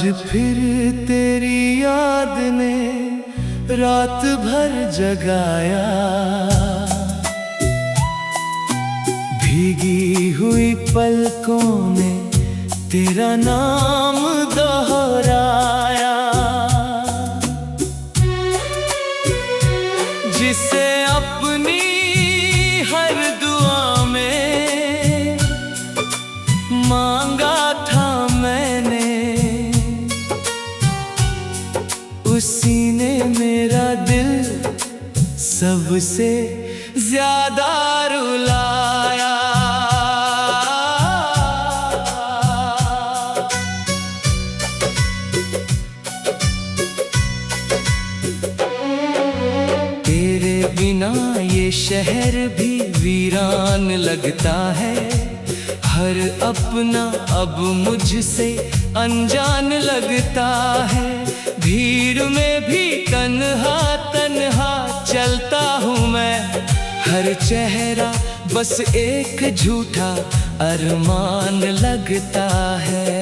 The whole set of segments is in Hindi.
आज फिर तेरी याद ने रात भर जगाया, भीगी हुई पलकों ने तेरा नाम दोहराया। जिसे अपनी हर दुआ में मांगा था मैंने, उसी ने मेरा दिल सबसे ज्यादा रुलाया। तेरे बिना ये शहर भी वीरान लगता है, हर अपना अब मुझसे अनजान लगता है। भीड़ में भी तन्हा तन्हा चलता हूँ मैं, हर चेहरा बस एक झूठा अरमान लगता है।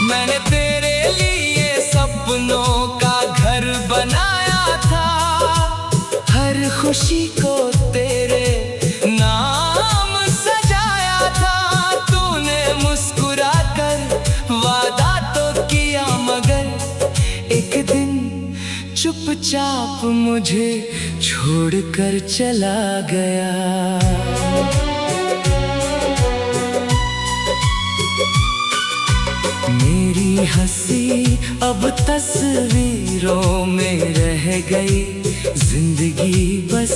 मैंने तेरे लिए सपनों का घर बनाया था, हर खुशी को तेरे नाम सजाया था। तूने मुस्कुरा कर वादा तो किया, मगर एक दिन चुपचाप मुझे छोड़कर चला गया। मेरी हंसी अब तस्वीरों में रह गई, जिंदगी बस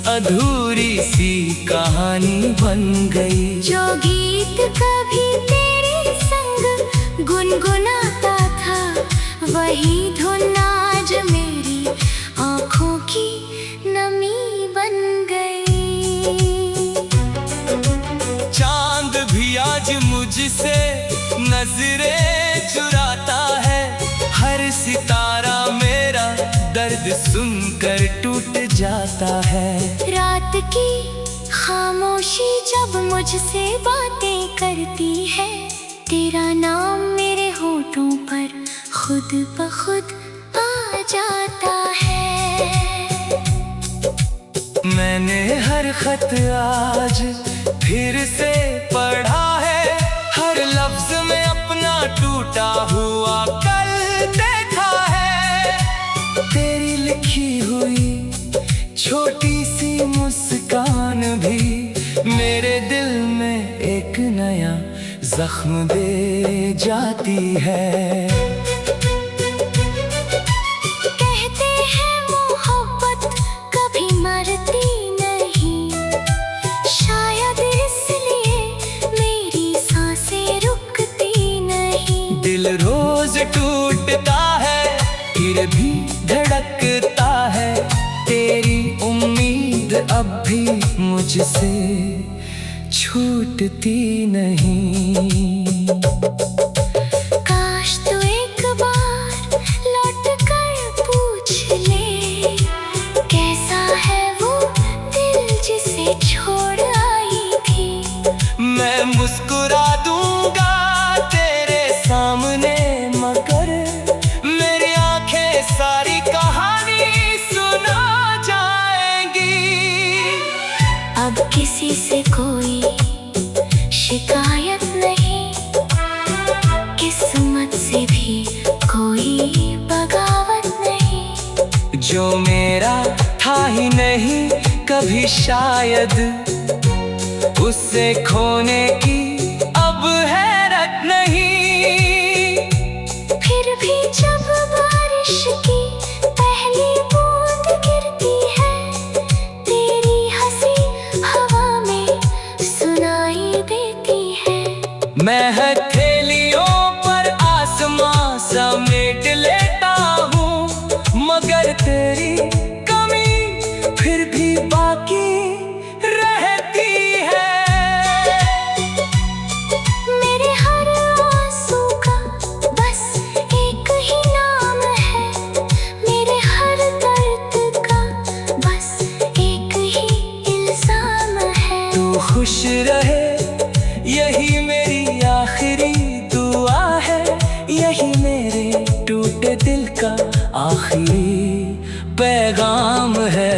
अधूरी सी कहानी बन गई। जो गीत कभी तेरे संग गुनगुनाता था, वही धुन आज मेरी आँखों की नमी बन गई। चांद भी आज मुझसे नजरें चुराता है, हर सितारा मेरा दर्द सुनकर टूट जाता है। रात की खामोशी जब मुझसे बातें करती है, तेरा नाम मेरे होठों पर खुद ब खुद आ जाता है। मैंने हर खत आज फिर से पढ़ा है, हर लफ्ज में अपना टूटा हुआ कल देखा है। तेरी लिखी हुई छोटी सी मुस्कान भी मेरे दिल में एक नया जख्म दे जाती है। कहते हैं मोहब्बत कभी मरती नहीं, शायद इसलिए मेरी सांसें रुकती नहीं। दिल रोज टूटता है फिर भी धड़कता है, तेरी उम्मीद अब भी मुझसे छूटती नहीं। काश तू एक बार लौट कर पूछ ले, कैसा है वो दिल जिसे छोड़ आई थी। मैं मुस्कुरा दूंगा तेरे सामने, मगर मेरी आंखें सारी कहानी सुना जाएंगी। अब किसी से कोई शिकायत नहीं, किस्मत से भी कोई बगावत नहीं। जो मेरा था ही नहीं कभी शायद, उससे खोने की अब हैरत नहीं। फिर भी जब बारिश की पहली बूंद गिरती है, तेरी हंसी हवा में सुनाई देती है। मैं हथेलियों पर आसमां समेट लेता हूँ, मगर तेरी कमी फिर भी बाकी रहती है। मेरे हर आंसू का बस एक ही नाम है, मेरे हर दर्द का बस एक ही इल्जाम है। तू खुश रहे यही मेरी आखिरी दुआ पैगाम है।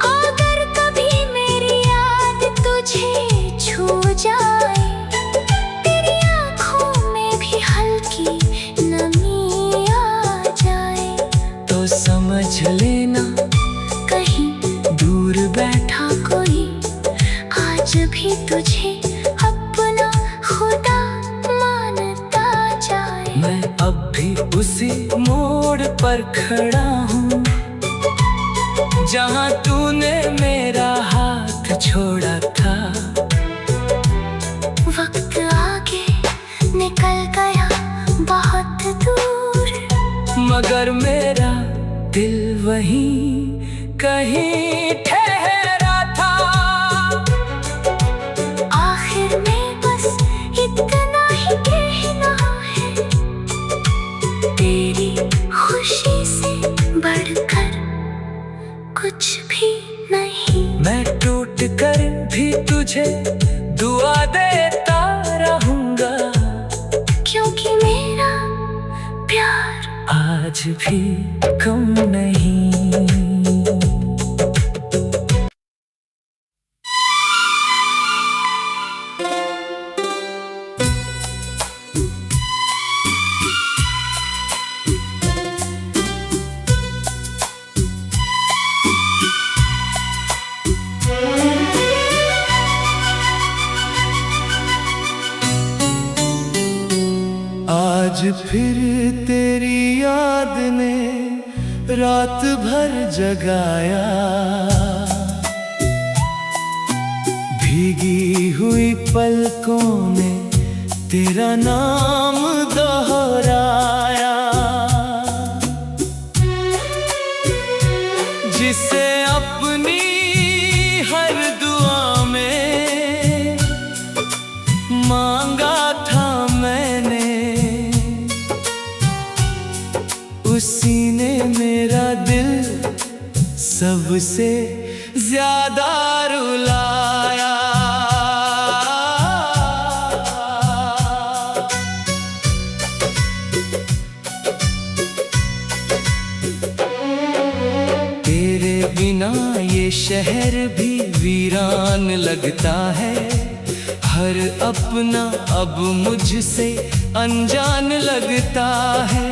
अगर कभी मेरी याद तुझे छू जाए, तेरी आँखों में भी हल्की नमी आ जाए, तो समझ लेना कहीं दूर बैठा कोई आज भी तुझे अपना खुदा मानता जाए। मैं अब भी उसी मोड़ पर खड़ा हूँ जहाँ तूने मेरा हाथ छोड़ा था। वक्त आगे निकल गया बहुत दूर, मगर मेरा दिल वहीं कहीं ठहरा था। आखिर में बस इतना ही कहना है, तेरी खुशी से बढ़कर कुछ भी नहीं। मैं टूट कर भी तुझे दुआ देता रहूंगा, क्योंकि मेरा प्यार आज भी कम नहीं। आज फिर तेरी याद ने रात भर जगाया, भीगी हुई पलकों ने तेरा नाम दोहराया। जिसे अपनी हर दुआ में मांगा था मैंने, उसी ने मेरा दिल सबसे ज्यादा रुलाया। तेरे बिना ये शहर भी वीरान लगता है, हर अपना अब मुझसे अनजान लगता है।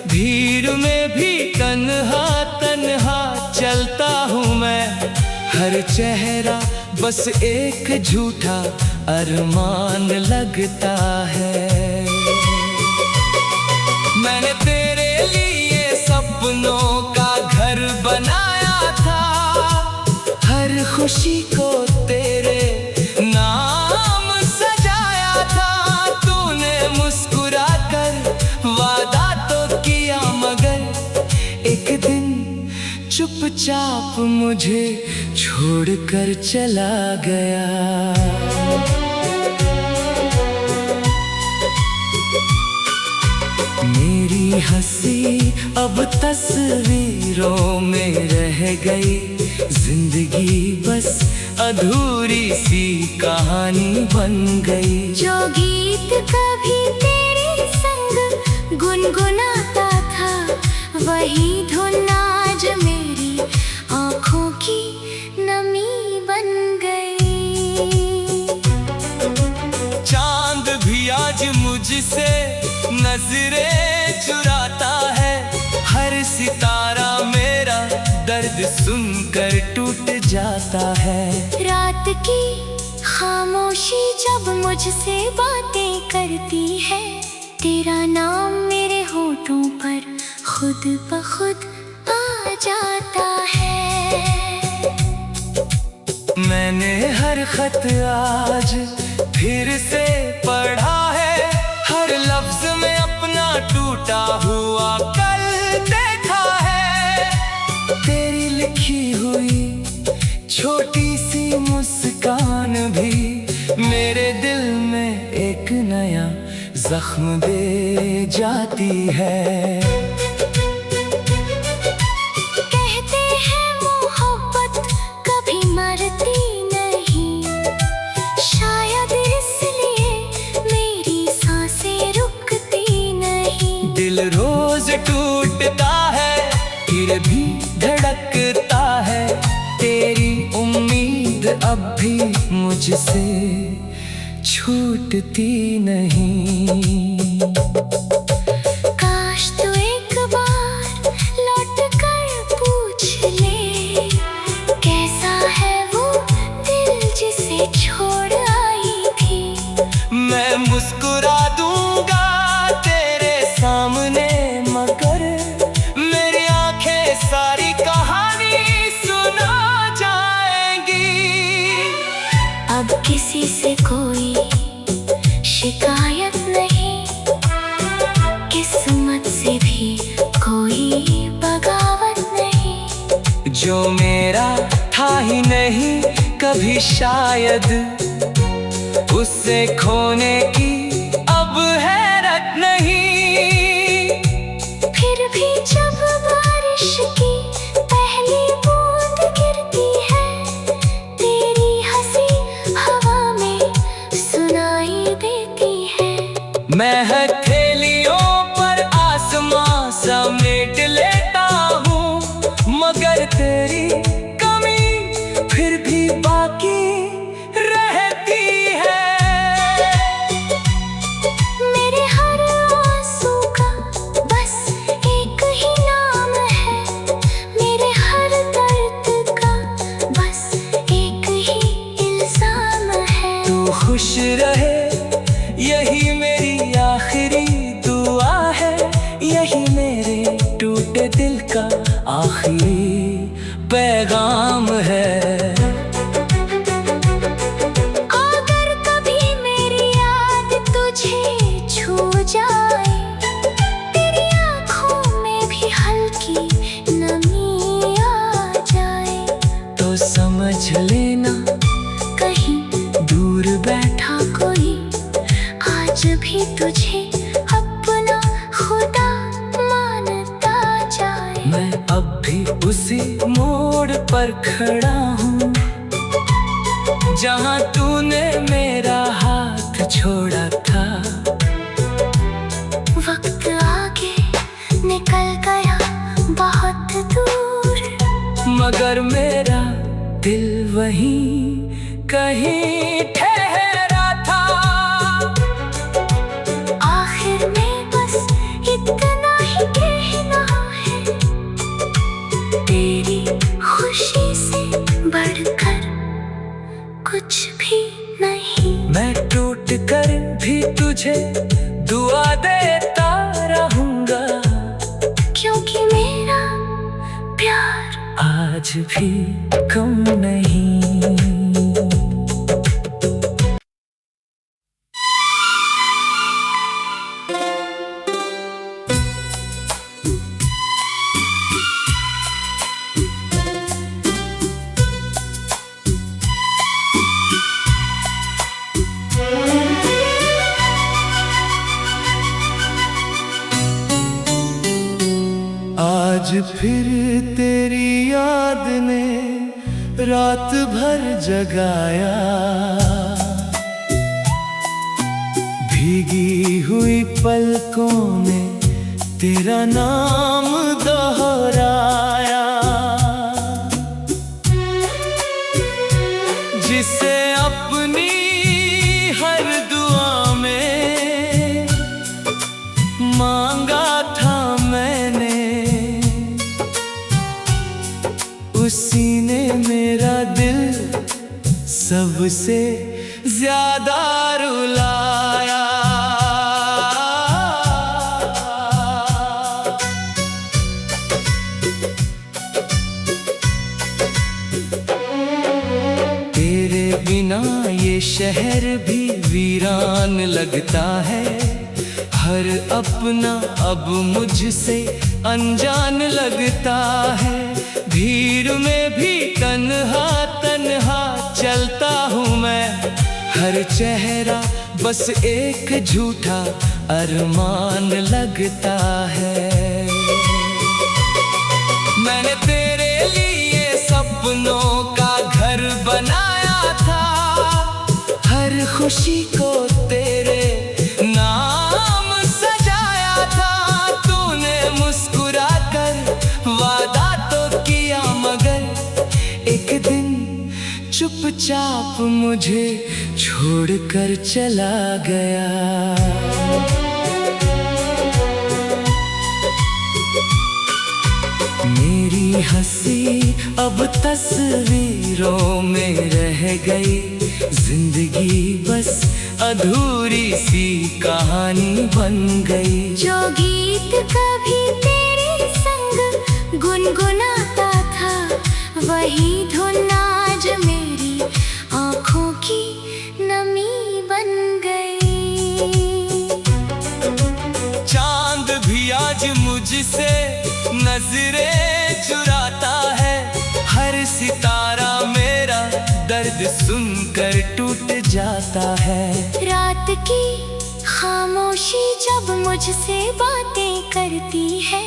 भीड़ में भी तन्हा तन्हा चलता हूँ मैं, हर चेहरा बस एक झूठा अरमान लगता है। मैंने तेरे लिए सपनों का घर बनाया था, हर खुशी को तेरे नाम सजाया था। तूने मुस्कुरा कर वादा तो किया, मगर एक दिन चुपचाप मुझे छोड़कर चला गया। मेरी हंसी अब तस्वीरों में रह गई, जिंदगी बस अधूरी सी कहानी बन गई। जो गीत कभी तेरे संग गुनगुनाता था, वही धुन आज मेरी आँखों की नमी बन गई। चांद भी आज मुझसे नजरें चुराता है, हर सितारा मेरा दर्द सुनकर टूट जाता है। रात की खामोशी जब मुझसे बातें करती है, तेरा नाम मेरे होठों पर खुद ब खुद आ जाता है। मैंने हर खत आज फिर से पढ़ा है, हर लफ्ज में अपना टूटा हुआ कल देखा है। तेरी लिखी हुई छोटी सी मुस्कान भी मेरे दिल में एक नया जख्म दे जाती है। कहते हैं मोहब्बत कभी मरती नहीं, शायद इसलिए मेरी सांसें रुकती नहीं। दिल रोज टूटता धड़कता है, तेरी उम्मीद अब भी मुझसे छूटती नहीं। काश तू एक बार लौट कर पूछ ले, कैसा है वो दिल जिसे छोड़ आई थी। मैं मुस्कुरा दूंगा तेरे सामने, मगर मेरी आंखें सारी कहानी सुना जाएंगी। अब किसी से कोई शिकायत नहीं, किस्मत से भी कोई बगावत नहीं। जो मेरा था ही नहीं कभी शायद, उससे खोने की अब हैरत नहीं। फिर भी जब बारिश की पहली बूंद गिरती है, तेरी हंसी हवा में सुनाई देती है। मैं हथेलियों पर आसमां समेट लेता हूँ, मगर तेरी कमी फिर भी बाकी रहती है। मेरे हर आंसू का बस एक ही नाम है, मेरे हर दर्द का बस एक ही इल्जाम है। तू खुश रहे यही मेरी आखिरी दुआ है, यही मेरे टूटे दिल का आखिरी पैगाम है। अगर कभी मेरी याद तुझे छू जाए, तेरी आँखों में भी हल्की नमी आ जाए, तो समझ लेना कहीं दूर बैठा कोई आज भी तुझे अपना खुदा मानता जाए। मैं अब भी उसी मोड़ पर खड़ा हूँ, जहाँ तूने मेरा हाथ छोड़ा था। वक्त आगे निकल गया बहुत दूर, मगर मेरा दिल वहीं कहीं ठहरा था। आखिर में बस इतना ही कहना है, तेरी खुशी से बढ़कर कुछ भी नहीं। मैं टूट कर भी तुझे दुआ देता रहूंगा, क्योंकि मेरा प्यार आज भी कम नहीं। आज फिर तेरी याद ने रात भर जगाया, भीगी हुई पलकों में तेरा नाम दोहराया। जिसे अपनी हर दुआ में मांगा था मैंने, उसी ने मेरा दिल सबसे ज्यादा रुलाया। तेरे बिना ये शहर भी वीरान लगता है, हर अपना अब मुझसे अनजान लगता है। भीड़ में भी तन्हा तन्हा चलता हूँ मैं, हर चेहरा बस एक झूठा अरमान लगता है। मैंने तेरे लिए सपनों का घर बनाया था, हर खुशी को तेरे नाम सजाया था। तूने मुस्कुरा कर वादा तो चुपचाप मुझे छोड़कर चला गया। मेरी हंसी अब तस्वीरों में रह गई, जिंदगी बस अधूरी सी कहानी बन गई। जो गीत कभी तेरे संग गुनगुनाता था, वही धुन आज मेरी आँखों की नमी बन गई। चांद भी आज मुझसे नजरें चुराता है, हर सितारा मेरा दर्द सुनकर टूट जाता है। रात की खामोशी जब मुझसे बातें करती है,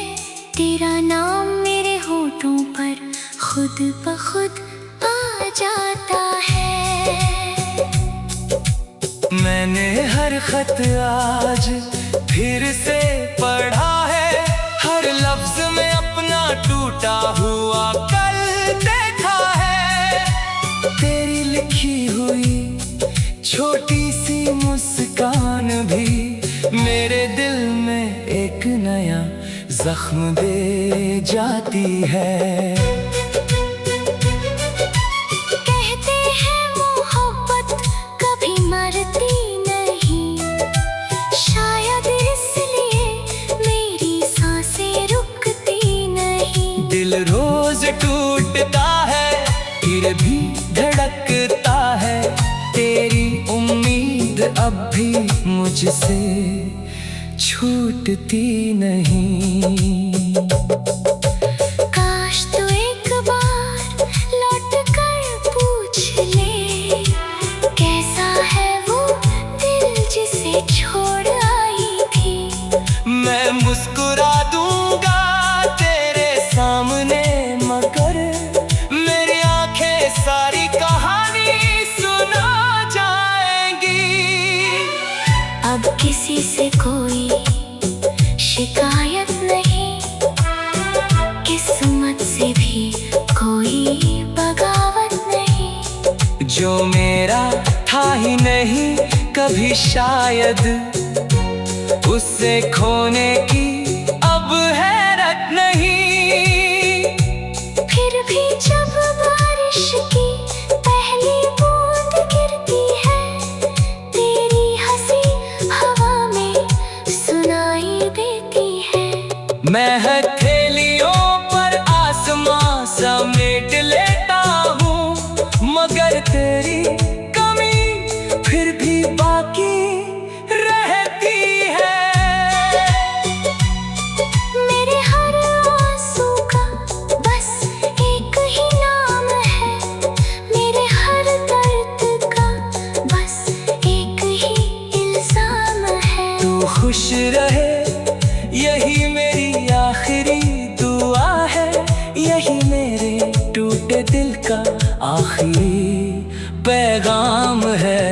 तेरा नाम मेरे होठों पर खुद ब खुद आ जाता है। मैंने हर खत आज फिर से पढ़ा है, हर लफ्ज में अपना टूटा हुआ कल देखा है। तेरी लिखी हुई छोटी सी मुस्कान भी मेरे दिल में एक नया जख्म दे जाती है। कहते हैं मोहब्बत कभी मरती नहीं, शायद इसलिए मेरी सांसें रुकती नहीं। दिल रोज टूटता है फिर भी धड़कता है, तेरी उम्मीद अब भी मुझसे छूटती नहीं। काश तू एक बार लौट कर पूछ ले, कैसा है वो दिल जिसे छोड़ आई थी। मैं मुस्कुरा दूंगा तेरे सामने, मगर मेरी आंखें सारी कहानी सुना जाएंगी। अब किसी से कोई शिकायत नहीं, किस्मत से भी कोई बगावत नहीं। जो मेरा था ही नहीं कभी शायद, उससे खोने की अब हैरत नहीं। फिर भी जब बारिश की पहली बूंद गिरती है, तेरी हंसी हवा में सुनाई देती है। मैं हथेलियों पर आसमां समेट लेता हूँ, मगर तेरी कमी फिर भी बाकी रहती है। मेरे हर आंसू का बस एक ही नाम है, मेरे हर दर्द का बस एक ही इल्जाम है। तू खुश रहे यही मेरी आखिरी दुआ है, यही मेरे टूटे दिल का आखिरी पैगाम है।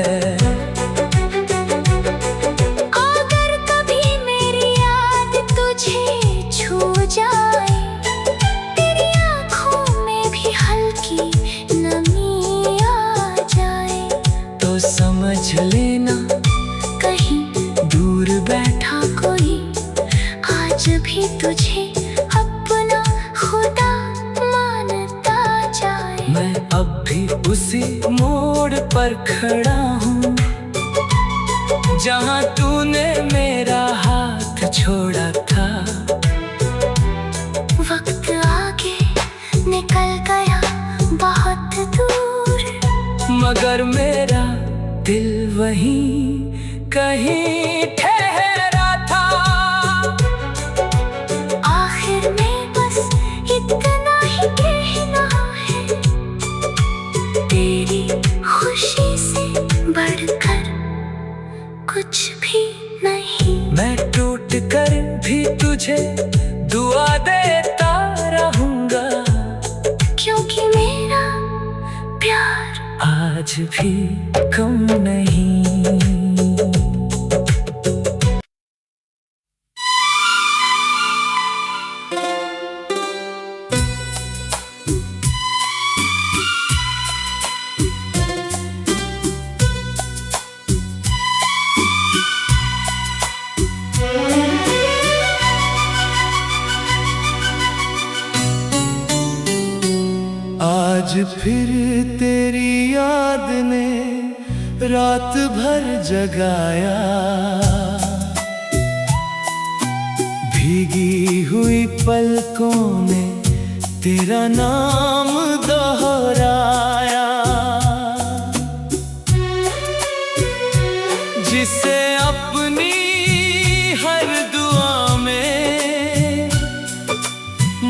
अगर कभी मेरी याद तुझे छू जाए, तेरी आँखों में भी हल्की नमी आ जाए, तो समझ लेना कहीं दूर बैठा कोई आज भी तुझे अपना खुदा मानता जाए। मैं अब भी उसी मोड़ पर खड़ा हूँ, जहाँ तूने मेरा हाथ छोड़ा था। वक्त आगे निकल गया बहुत दूर, मगर मेरा दिल वहीं कहीं ठहरा था। आखिर में बस इतना ही कहना है, तेरी खुशी से बढ़कर कुछ भी नहीं। मैं टूट कर भी तुझे दुआ देता रहूंगा, क्योंकि मेरा प्यार आज भी कम नहीं। आज फिर तेरी याद ने रात भर जगाया, भीगी हुई पलकों ने तेरा नाम दोहराया। जिसे अपनी हर दुआ में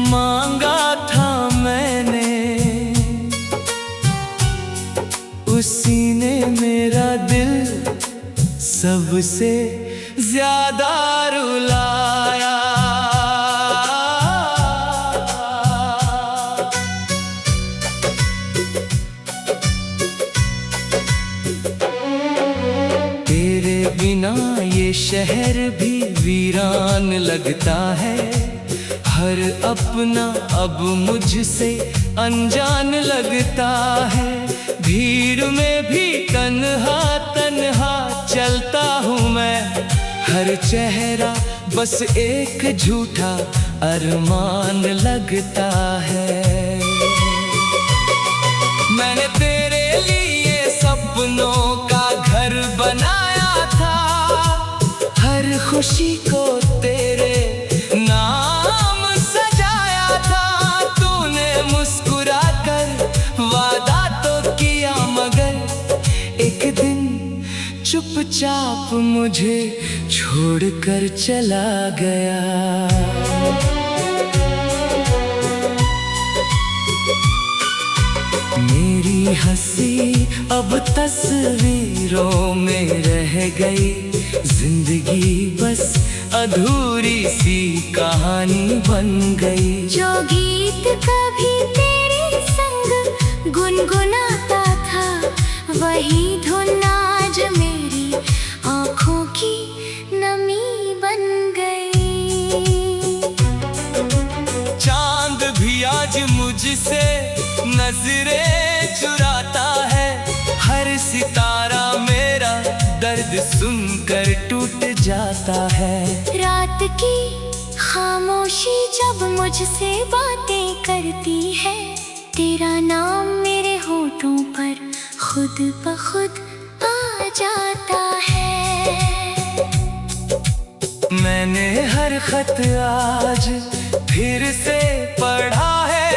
मांगा था मैंने, उसी ने मेरा दिल सबसे ज्यादा रुलाया। तेरे बिना ये शहर भी वीरान लगता है, हर अपना अब मुझसे अनजान लगता है। भीड़ में भी तन्हा तन्हा चलता हूँ मैं, हर चेहरा बस एक झूठा अरमान लगता है। मैंने तेरे लिए सपनों का घर बनाया था, हर खुशी को तेरे नाम सजाया था। तूने मुस्कुरा कर वादा तो किया, मगर एक दिन चुपचाप मुझे छोड़कर चला गया। मेरी हंसी अब तस्वीरों में रह गई, जिंदगी बस अधूरी सी कहानी बन गई। जो गीत कभी तेरे संग गुनगुनाता था, वही धुन आज मेरी आँखों की नमी बन गई। चांद भी आज मुझसे नजरें चुराता है, हर सितारा मेरा दर्द सुनकर टूट जाता है। रात की खामोशी जब मुझसे बातें करती है, तेरा नाम मेरे होठों पर खुद ब खुद आ जाता है। मैंने हर खत आज फिर से पढ़ा है,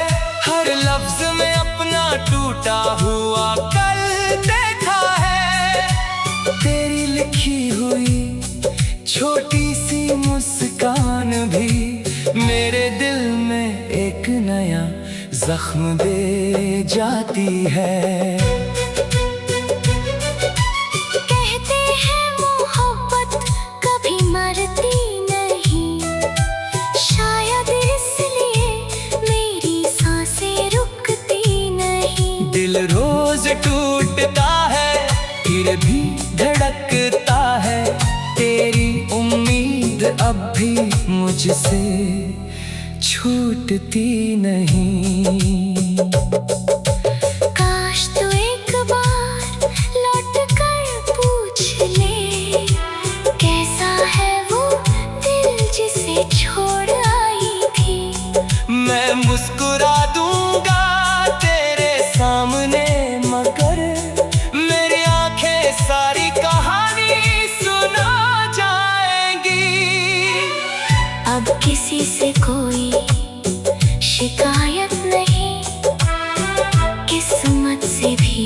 हर लफ्ज में अपना टूटा हुआ कल देखा है। तेरी लिखी हुई छोटी सी मुस्कान भी मेरे दिल में एक नया जख्म दे जाती है। कहते हैं मोहब्बत कभी मरती नहीं, शायद इसलिए मेरी सांसें रुकती नहीं। दिल रोज टूटता है फिर भी धड़कता है, तेरी उम्मीद अब भी मुझसे छूटती नहीं। काश तू एक बार लौट कर पूछ ले, कैसा है वो दिल जिसे छोड़ आई थी। मैं मुस्कुरा दूंगा तेरे सामने, मगर मेरी आंखें सारी कहानी सुना जाएंगी। अब किसी से कोई शिकायत नहीं, किस्मत से भी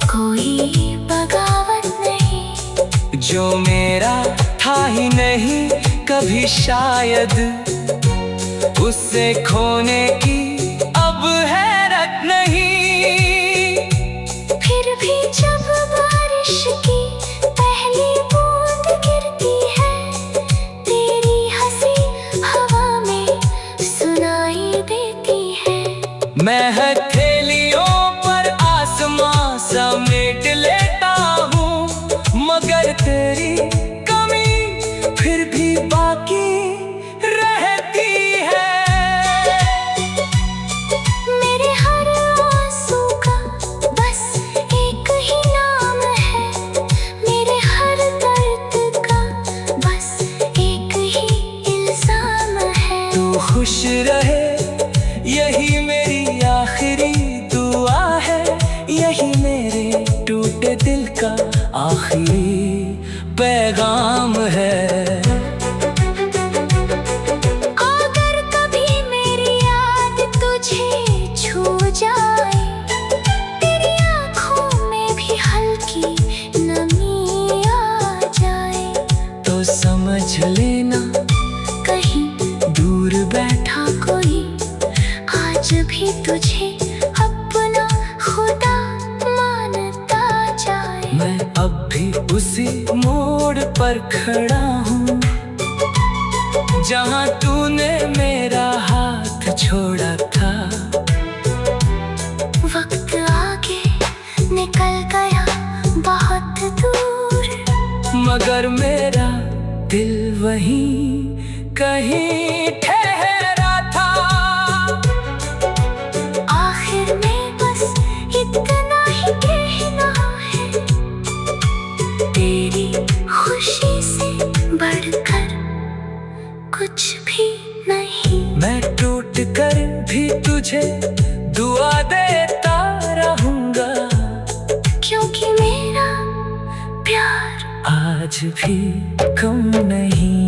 कोई बगावत नहीं। जो मेरा था ही नहीं कभी शायद, उससे खोने की अब हैरत नहीं। फिर भी जब बारिश की पहली बूंद गिरती है, तेरी हंसी हवा में सुनाई देती है। मैं हथेलियों पर आसमां समेट लेता हूँ, मगर तेरी कमी फिर भी बाकी रहती है। मेरे हर आंसू का बस एक ही नाम है, मेरे हर दर्द का बस एक ही इल्जाम है। तू खुश रहे यही मेरी आखिरी जाए, तेरी आँखों में भी हल्की नमी आ जाए, तो समझ लेना कहीं दूर बैठा कोई आज भी तुझे अपना खुदा मानता जाए। मैं अब भी उसी मोड़ पर खड़ा हूँ जहाँ तूने मेरा हाथ छोड़ा था। वक्त आगे निकल गया बहुत दूर, मगर मेरा दिल वहीं कहीं ठहरा था। आखिर में बस इतना ही कहना है, तेरी खुशी से बढ़कर कुछ भी नहीं। मैं टूट कर भी तुझे दुआ देता रहूंगा, क्योंकि मेरा प्यार आज भी कम नहीं।